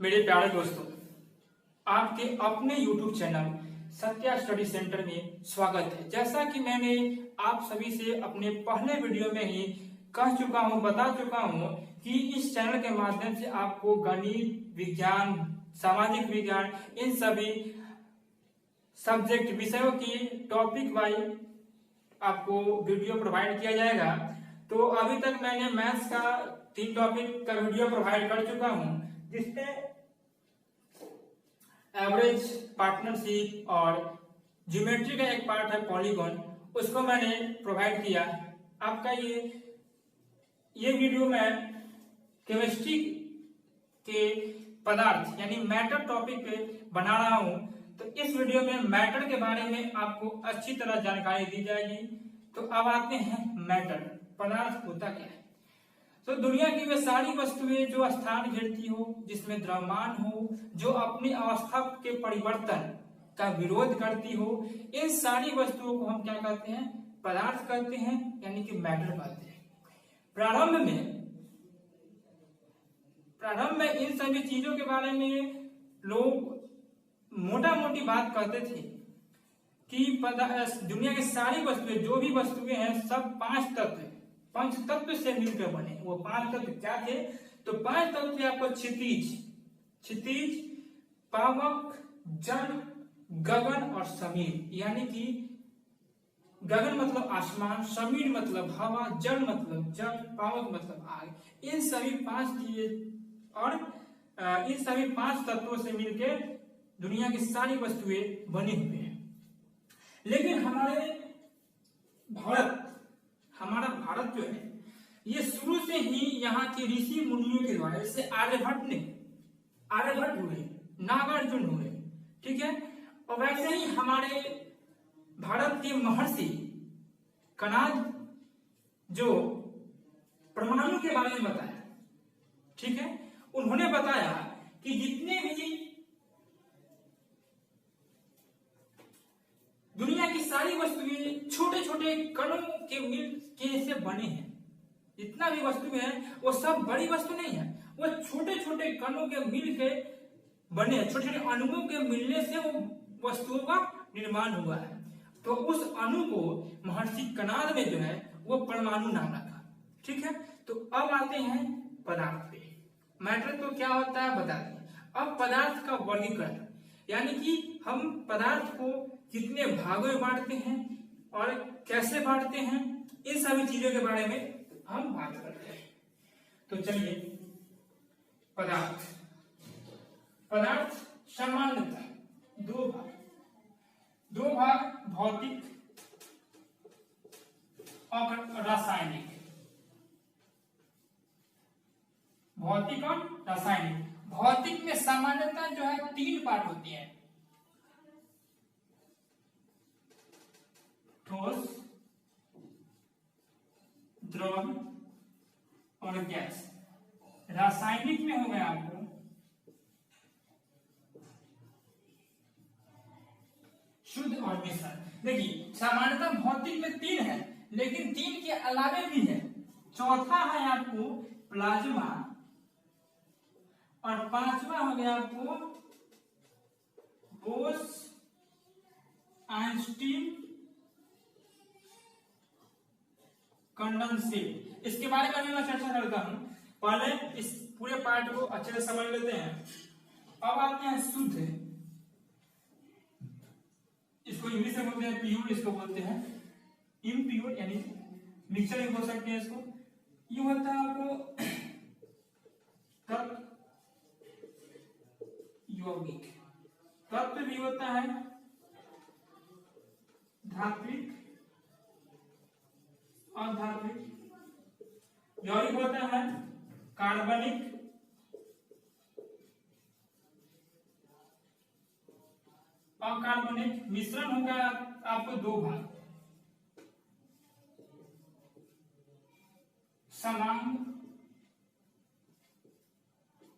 मेरे प्यारे दोस्तों, आपके अपने YouTube channel Satya study centre में स्वागत है। जैसा कि मैंने आप सभी से अपने पहले वीडियो में ही बता चुका हूं कि इस चैनल के माध्यम से आपको गणित, विज्ञान, सामाजिक विज्ञान, इन सभी सब्जेक्ट विषयों की टॉपिक वाइज आपको वीडियो प्रोवाइड किया जाएगा। तो अभी तक मैंने मैथ्स का 3 टॉपिक का वीडियो प्रोवाइड कर चुका हूं, जिसमें एवरेज, पार्टनरशिप और ज्योमेट्री का एक पार्ट है पॉलीगॉन, उसको मैंने प्रोवाइड किया। आपका ये वीडियो मैं केमिस्ट्री के पदार्थ यानी मैटर टॉपिक पे बना रहा हूं। तो इस वीडियो में मैटर के बारे में आपको अच्छी तरह जानकारी दी जाएगी। तो अब आते हैं मैटर, पदार्थ होता क्या है। तो दुनिया की वे सारी वस्तुएं जो स्थान घेरती हो, जिसमें द्रव्यमान हो, जो अपनी अवस्था के परिवर्तन का विरोध करती हो, इन सारी वस्तुओं को हम क्या कहते हैं? पदार्थ कहते हैं, यानी कि मैटर कहते हैं। प्रारंभ में इन सभी चीजों के बारे में लोग मोटा मोटी बात करते थे कि दुनिया की सारी वस्तुएं, जो भी वस्तुएं हैं, सब 5 तत्व, पंच तत्व से मिलकर बने। वो 5 तत्व क्या थे? तो 5 तत्व थे आपको क्षितिज, पावक, जल, गगन और समीर। यानी कि गगन मतलब आसमान, समीर मतलब हवा, जल मतलब जल, पावक मतलब आग। इन सभी 5 चीजें और इन सभी 5 तत्वों से मिलकर दुनिया की सारी वस्तुएं बनी हुई हैं। लेकिन हमारा भारत जो है, ये शुरू से ही यहाँ के ऋषि मुनियों के द्वारा, जैसे आर्यभट्ट हुए, नागार्जुन हुए, ठीक है। और वैसे ही हमारे भारत के महर्षि कणाद जो परमाणु के बारे में बताया, ठीक है, उन्होंने बताया कि जितने भी दुनिया की सारी वस्तुएं छोटे छोटे कणों के मिल के से बने हैं। जितना भी वस्तुएं हैं वो सब बड़ी वस्तु नहीं है, वो छोटे छोटे कणों के मिल के बने हैं। छोटे छोटे अणुओं के मिलने से वो वस्तुओं का निर्माण हुआ है। तो उस अणु को महर्षि कणाद में जो है वो परमाणु नाम रखा, ठीक है। तो अब आते हैं पदार्थ पे। मैटर तो क्या होता है बता दें। अब पदार्थ का वर्गीकरण, यानी कि हम पदार्थ को कितने भागों में बांटते हैं और कैसे बांटते हैं, इन सभी चीजों के बारे में हम बात करते हैं। तो चलिए, पदार्थ सामान्यतः 2 भाग भौतिक और रासायनिक। भौतिक और रासायनिक। भौतिक में सामान्यतः जो है 3 पार्ट होती है, ठोस, द्रव और गैस। रासायनिक में हो गया आपको शुद्ध और मिश्रण। देखिए, सामान्यतः भौतिक में 3 है, लेकिन 3 के अलावे भी है। चौथा है आपको प्लाज्मा और 5वां हो गया आपको बोस आइंस्टीन कंडेंसेट। इसके बारे में मैं चर्चा करता हूं। पहले इस पूरे पार्ट को अच्छे से समझ लेते हैं। अब आते हैं शुद्ध। इसको इंग्लिश में बोलते हैं प्योर, इसको बोलते हैं इम्प्योर, यानी मिक्सचर भी बोल सकते हैं इसको। ये होता है आपको तत्व यौगिक। तत्व भी होता है धात्विक, अधात्विक। यौगिक होता है कार्बनिक, अकार्बनिक। मिश्रण होगा आपको 2 भाग, समांग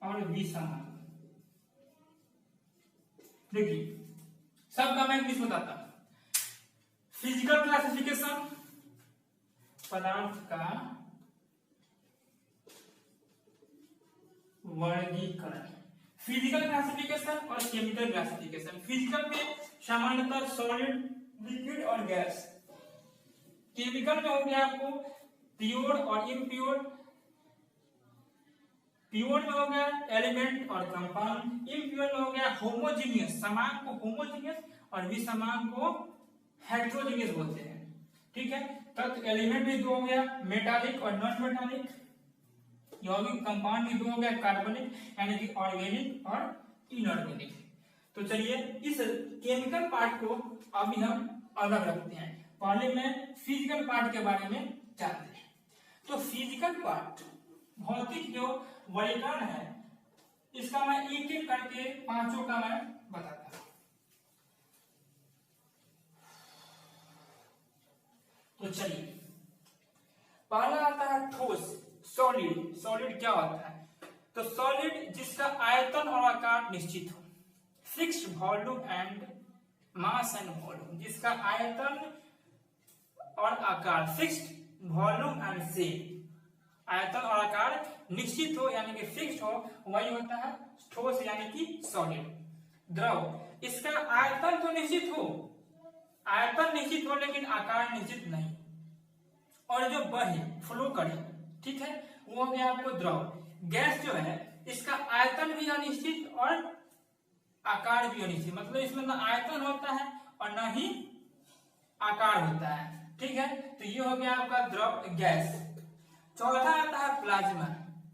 और विसमांग। देखिए, सबका मैं इंग्लिश बताता हूं। फिजिकल क्लासिफिकेशन, पदार्थ का वर्गीकरण। फिजिकल क्लासिफिकेशन और केमिकल क्लासिफिकेशन। फिजिकल में सामान्यतः सॉलिड, लिक्विड और गैस। केमिकल में हो गया आपको प्योर और इम्प्योर। प्योर में हो गया एलिमेंट और कंपाउंड। इम्प्योर में हो गया होमोजीनियस, समान को होमोजीनियस और विसमान को हेटेरोजीनियस बोलते हैं। ठीक है, तब एलिमेंट भी दो हो गया, मेटालिक और नॉन मेटालिक। यौगिक कंपाउंड भी दो हो गया, कार्बनिक यानी कि ऑर्गेनिक और इनऑर्गेनिक। तो चलिए इस केमिकल पार्ट को अभी हम अलग रखते हैं। पहले मैं फिजिकल पार्ट के बारे में जानते हैं। तो फिजिकल पार्ट, भौतिक जो वर्गीकरण है, इसका मैं एक एक करके पांचों का मैं बताता हूं। तो चलिए, पहला आता है ठोस, सॉलिड। सॉलिड क्या होता है? तो सॉलिड जिसका आयतन और आकार निश्चित हो, fixed volume and mass and volume. जिसका आयतन और आकार, फिक्स्ड वॉल्यूम एंड शेप, आयतन और आकार निश्चित हो यानी कि फिक्स्ड हो, वही होता है ठोस यानी कि सॉलिड। द्रव, इसका आयतन तो निश्चित हो, आयतन निश्चित हो लेकिन आकार निश्चित नहीं, और जो बहे, फ्लो करे, ठीक है, वो हो गया आपको द्रव। गैस जो है इसका आयतन भी अनिश्चित और आकार भी अनिश्चित, मतलब इसमें ना आयतन होता है और ना ही आकार होता है। ठीक है, तो ये हो गया आपका द्रव, गैस। चौथा आता है प्लाज्मा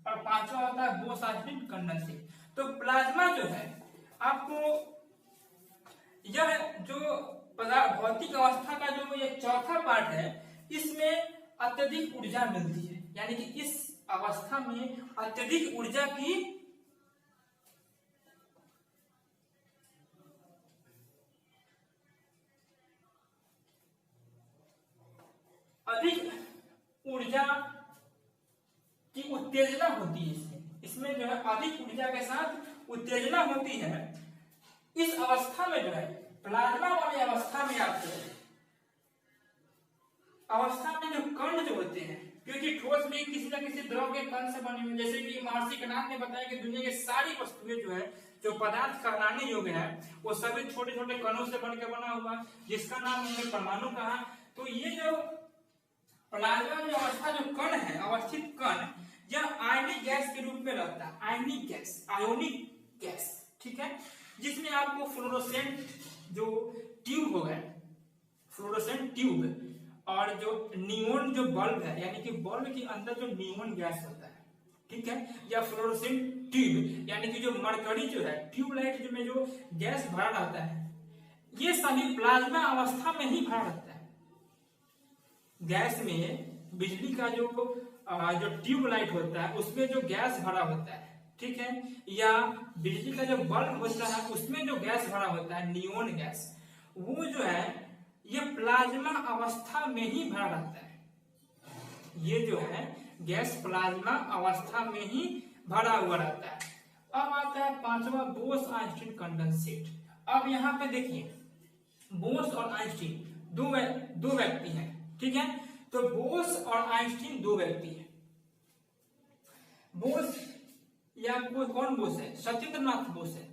और पांचवा होता है बोस-आइंस्टीन कंडेंसेट। तो प्लाज्मा जो है आपको, यह जो भौतिक अवस्था का जो ये चौथा पार्ट है, इसमें अत्यधिक ऊर्जा मिलती है, यानी कि इस अवस्था में अत्यधिक ऊर्जा की उत्तेजना होती है। इसमें जो है अधिक ऊर्जा के साथ उत्तेजना होती है। इस अवस्था में जो है प्लाज्मा वाली अवस्था में आते हैं, अवस्था में जो कण जो होते हैं, क्योंकि ठोस भी किसी न किसी द्रव के कण से बने हुए, जैसे कि महर्षि कणाद ने बताया कि दुनिया की सारी वस्तुएं जो है, जो पदार्थ कहलाने योग्य है, वो सभी छोटे छोटे कणों से बनकर बना हुआ, जिसका नाम हमने परमाणु कहा। तो ये जो प्लाज्मा में अवस्था जो कण है, अवस्थित कण, यह आयनिक गैस के रूप में रहता है, आयनिक गैस, आयोनिक गैस। ठीक है, जिसमें आपको फ्लोरोसेंट जो ट्यूब हो गए, फ्लोरोसेंट ट्यूब, और जो नियोन जो बल्ब है, यानी कि बल्ब के अंदर जो नियोन गैस होता है, ठीक है, या फ्लोरोसेंट ट्यूब, यानी कि जो मरकरी जो है, ट्यूबलाइट में जो गैस भरा रहता है, ये सभी प्लाज्मा अवस्था में ही भरा रहता है। गैस में बिजली का जो ट्यूबलाइट होता है, उसमें जो गैस भरा होता है, ठीक है, या बिजली का जो बल्ब होता है, उसमें जो गैस भरा होता है, नियोन गैस, वो जो है ये प्लाज्मा अवस्था में ही भरा रहता है। ये जो है गैस प्लाज्मा अवस्था में ही भरा हुआ रहता है। अब आता है पांचवा, बोस-आइंस्टीन कंडेंसेट। अब यहाँ पे देखिए, बोस और आइंस्टीन दो व्यक्ति हैं, ठीक है। तो बोस और आइंस्टीन दो व्यक्ति हैं। बोस या कौन बोस है? सत्येंद्रनाथ बोस है,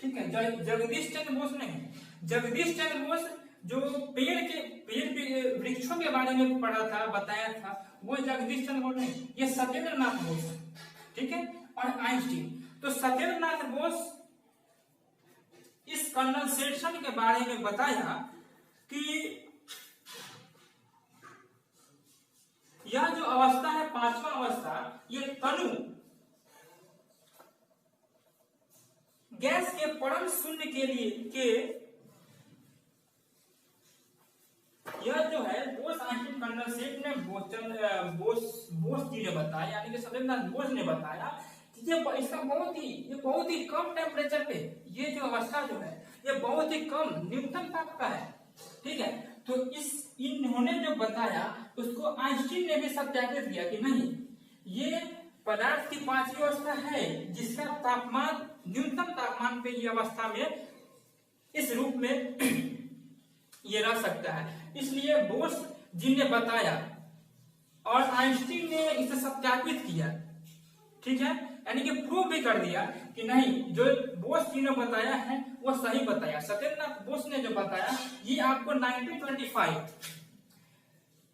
ठीक है, जगदीश चंद्र बोस नहीं। जगदीश चंद्र बोस जो पेड़ वृक्षों के बारे में पढ़ा था, बताया था, वो जगदीश चंद्र बोस नहीं, ये सत्येंद्रनाथ बोस है, ठीक है। और आइंस्टीन, तो सत्येंद्रनाथ बोस इस कंडेंसेशन के बारे में बताया कि यह जो अवस्था है, पांचवा अवस्था, ये तनु गैस के परम शून्य के लिए यह जो है बोस-आइंस्टीन कंडेंसेट ने बोस जी ने बताया, यानी कि सत्येंद्रनाथ बोस ने बताया कि इसका बहुत ही कम टेम्परेचर पे ये जो अवस्था जो है, ये बहुत ही कम न्यूनतम ताप का है, ठीक है। तो इन्होंने जो बताया उसको आइंस्टीन ने भी सत्यापित किया कि नहीं, ये पदार्थ की पांचवी अवस्था है, जिसका तापमान न्यूनतम तापमान पे ये अवस्था में इस रूप में ये रह सकता है। इसलिए बोस जी ने बताया और आइंस्टीन ने इसे सत्यापित किया ठीक है, यानी कि प्रूव भी कर दिया कि नहीं, जो बोस जी ने बताया है वो सही बताया। सत्येंद्रनाथ बोस ने जो बताया ये आपको 1925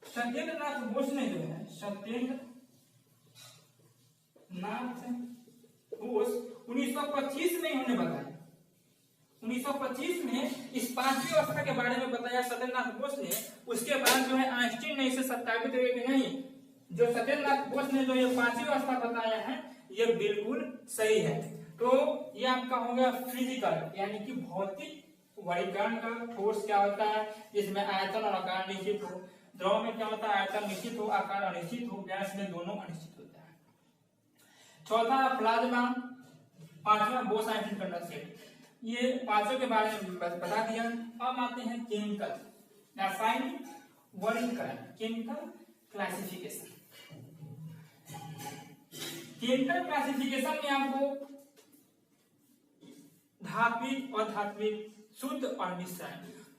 सत्येंद्रनाथ बोस ने जो है सत्येंद्रनाथ बोस 1925 में इन्होंने बताया। 1925 में इस पांचवी अवस्था के बारे में बताया सत्येंद्रनाथ बोस ने। उसके बाद जो है आइंस्टीन ने इसे सत्यापित किया कि नहीं, जो सत्येंद्रनाथ बोस ने जो ये पांचवी अवस्था बताया है ये बिल्कुल सही है। तो ये आपका हो गया फिजिकल, यानी कि भौतिक वर्गीकरण का। फोर्स क्या होता है, जिसमें आयतन और आकार निश्चित हो। द्रव में क्या होता है, आयतन निश्चित हो, आकार अनिश्चित हो। गैस में दोनों अनिश्चित होता है। चौथा प्लाज्मा, पांचवा बोस आइंस्टीन कंडेंसेट। ये पांचों के बारे में बता दिया। अब आते हैं केमिकल, रासायनिक वर्गीकरण, केमिकल क्लासिफिकेशन। केमिकल क्लासिफिकेशन में आपको धात्विक और अधात्विक, शुद्ध और मिश्रण।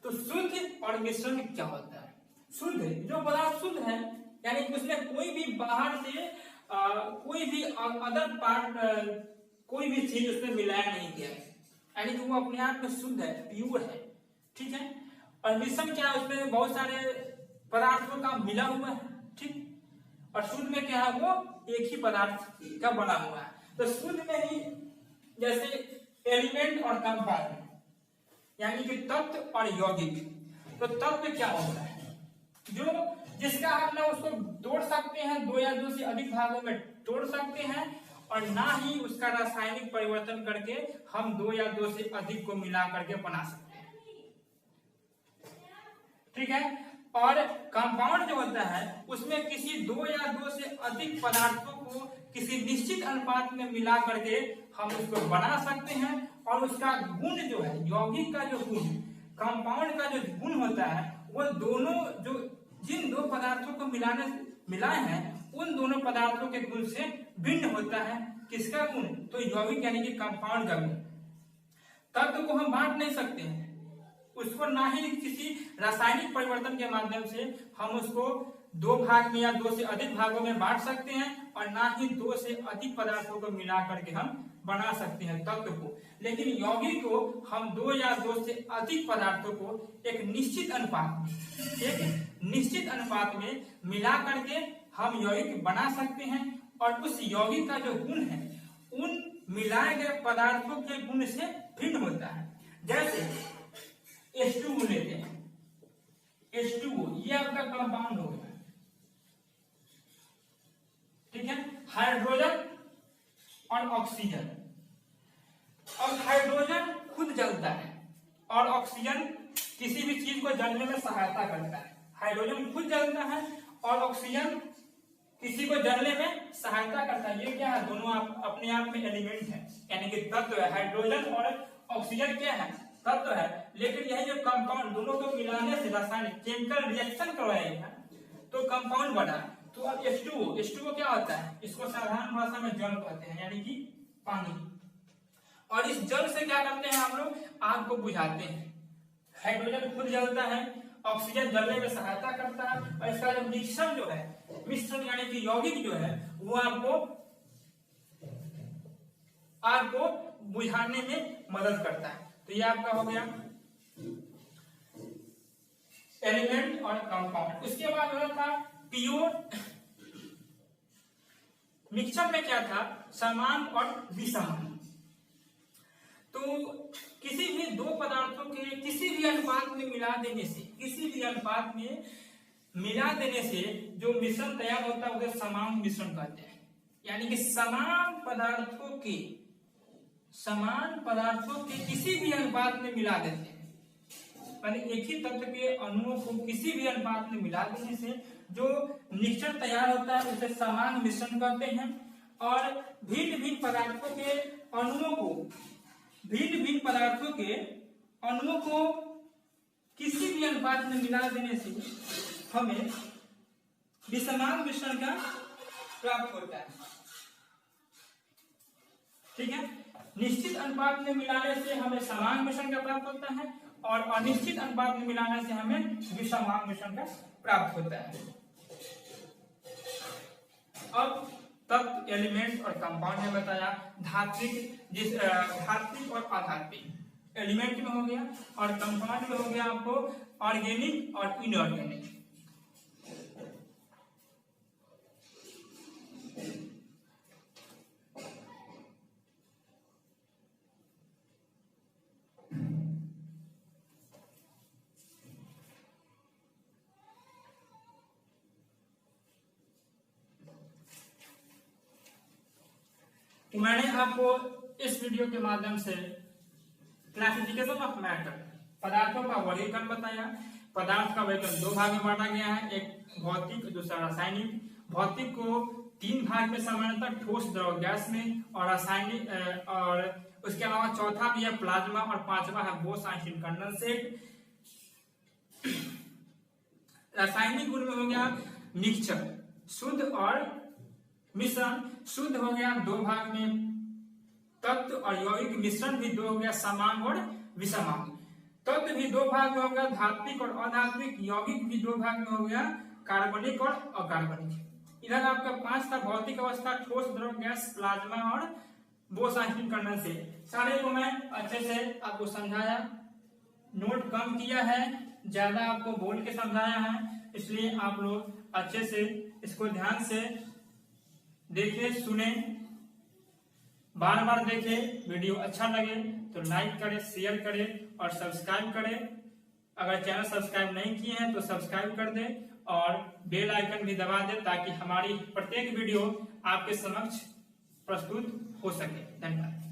तो शुद्ध और मिश्रण क्या होता है? शुद्ध जो पदार्थ शुद्ध है, यानी कि उसमें कोई भी बाहर से कोई भी अदर पार्ट, कोई भी चीज उसमें मिलाया नहीं गया है, यानी कि वो अपने आप में शुद्ध है, प्योर है। ठीक है। और मिश्रण क्या है, उसमें बहुत सारे पदार्थों का मिला हुआ है। ठीक। और शुद्ध में क्या है, वो एक ही पदार्थ का बना हुआ है। तो शुद्ध में ही जैसे एलिमेंट और कंपाउंड, यानी कि तत्व और यौगिक। तो तत्व क्या होता है, जो जिसका हम ना उसको तोड़ सकते हैं, दो या दो से अधिक भागों में तोड़ सकते हैं, और ना ही उसका रासायनिक परिवर्तन करके हम दो या दो से अधिक को मिला करके बना सकते हैं। ठीक है। और कंपाउंड जो होता है उसमें किसी दो या दो से अधिक पदार्थों को किसी निश्चित अनुपात में मिला करके हम उसको बना सकते हैं, और उसका गुण जो है, यौगिक का जो गुण, कंपाउंड का जो गुण होता है, वो दोनों जो जिन दो पदार्थों को मिलाए हैं उन दोनों पदार्थों के गुण से भिन्न होता है। किसका गुण? तो यौगिक यानी कि कंपाउंड का गुण। तत्व को हम बांट नहीं सकते हैं, उसको ना ही किसी रासायनिक परिवर्तन के माध्यम से हम उसको दो भाग में या दो से अधिक भागों में बांट सकते हैं, और ना ही दो से अधिक पदार्थों को मिला करके हम बना सकते हैं तत्व को। लेकिन यौगिक को हम दो या दो से अधिक पदार्थों को एक निश्चित अनुपात में मिला करके हम यौगिक बना सकते हैं, और उस यौगिक का जो गुण है उन मिलाए गए पदार्थों के गुण से भिन्न होता है। जैसे H2O लेते हैं, H2O ये आपका कंपाउंड हो गया। ठीक है। हाइड्रोजन और ऑक्सीजन। अब हाइड्रोजन खुद जलता है और ऑक्सीजन किसी भी चीज को जलने में सहायता करता है। हाइड्रोजन खुद जलता है और ऑक्सीजन किसी को जलने में सहायता करता है। ये क्या है, दोनों अपने आप में एलिमेंट है, यानी कि तत्व है। हाइड्रोजन और ऑक्सीजन क्या है, तत्व है। लेकिन यह जो कंपाउंड, दोनों को मिलाने से रासायनिक केमिकल रिएक्शन करवाएगा तो कंपाउंड बना। तो अब H2O क्या होता है, इसको साधारण भाषा में जल कहते हैं, यानी कि पानी। और इस जल से क्या करते हैं हम लोग, आग को बुझाते हैं। हाइड्रोजन खुद जलता है, ऑक्सीजन जलने में सहायता करता है, और इसका जो मिश्रण यानी कि यौगिक जो है वो आपको आग को बुझाने में मदद करता है। तो ये आपका हो गया एलिमेंट और कंपाउंड। उसके बाद हो था प्योर। मिक्सचर में क्या था, समान और विसमान। तो किसी भी दो पदार्थों के किसी भी अनुपात में मिला देने से जो मिश्रण तैयार होता है उसे समान मिश्रण कहते हैं। यानी कि समान पदार्थों के किसी भी अनुपात में मिला देते हैं, यानी एक ही तत्व के अणुओं को किसी भी अनुपात में मिला देने से जो मिक्सचर तैयार होता है उसे समान मिश्रण कहते हैं। और भिन्न भिन्न पदार्थों के अणुओं को किसी भी अनुपात में मिला देने से हमें विसमान मिश्रण का प्राप्त होता है। ठीक है। निश्चित अनुपात में मिलाने से हमें समान मिश्रण का प्राप्त होता है, और अनिश्चित अनुपात में मिलाने से हमें विसमान मिश्रण का प्राप्त होता है। अब तत्व एलिमेंट्स और कंपाउंड में बताया, धात्विक और अधात्विक एलिमेंट में हो गया, और कंपाउंड में हो गया आपको ऑर्गेनिक और इनऑर्गेनिक। तो मैंने आपको इस वीडियो के माध्यम से क्लासिफिकेशन ऑफ मैटर, पदार्थों का वर्गीकरण बताया। पदार्थ का वर्गीकरण दो भाग में बांटा गया है, एक भौतिक, दूसरा रासायनिक। भौतिक को तीन भाग में सामान्यतः ठोस, द्रव, गैस में, और रासायनिक और उसके अलावा चौथा भी है प्लाज्मा, और पांचवा है बोस-आइंस्टीन कंडेंसेट। रासायनिक गुण में हो गया मिक्सचर, शुद्ध और मिश्रण। शुद्ध हो गया दो भाग में तत्व, और यौगिक मिश्रण भी दो हो गया समांग और विषमांग। तत्व भी दो भाग में हो गया धात्विक और अधात्विक, यौगिक भी दो भाग में हो गया कार्बनिक और अकार्बनिक। इधर आपका पांच था भौतिक अवस्था, ठोस, द्रव, गैस, प्लाज्मा और बोस-आइंस्टीन कंडेंसेट। सारे को मैं अच्छे से आपको समझाया, नोट कम किया है, ज्यादा आपको बोल के समझाया है, इसलिए आप लोग अच्छे से इसको ध्यान से देखें, सुने, बार बार देखें। वीडियो अच्छा लगे तो लाइक करें, शेयर करें और सब्सक्राइब करें। अगर चैनल सब्सक्राइब नहीं किए हैं तो सब्सक्राइब कर दें और बेल आइकन भी दबा दें, ताकि हमारी प्रत्येक वीडियो आपके समक्ष प्रस्तुत हो सके। धन्यवाद।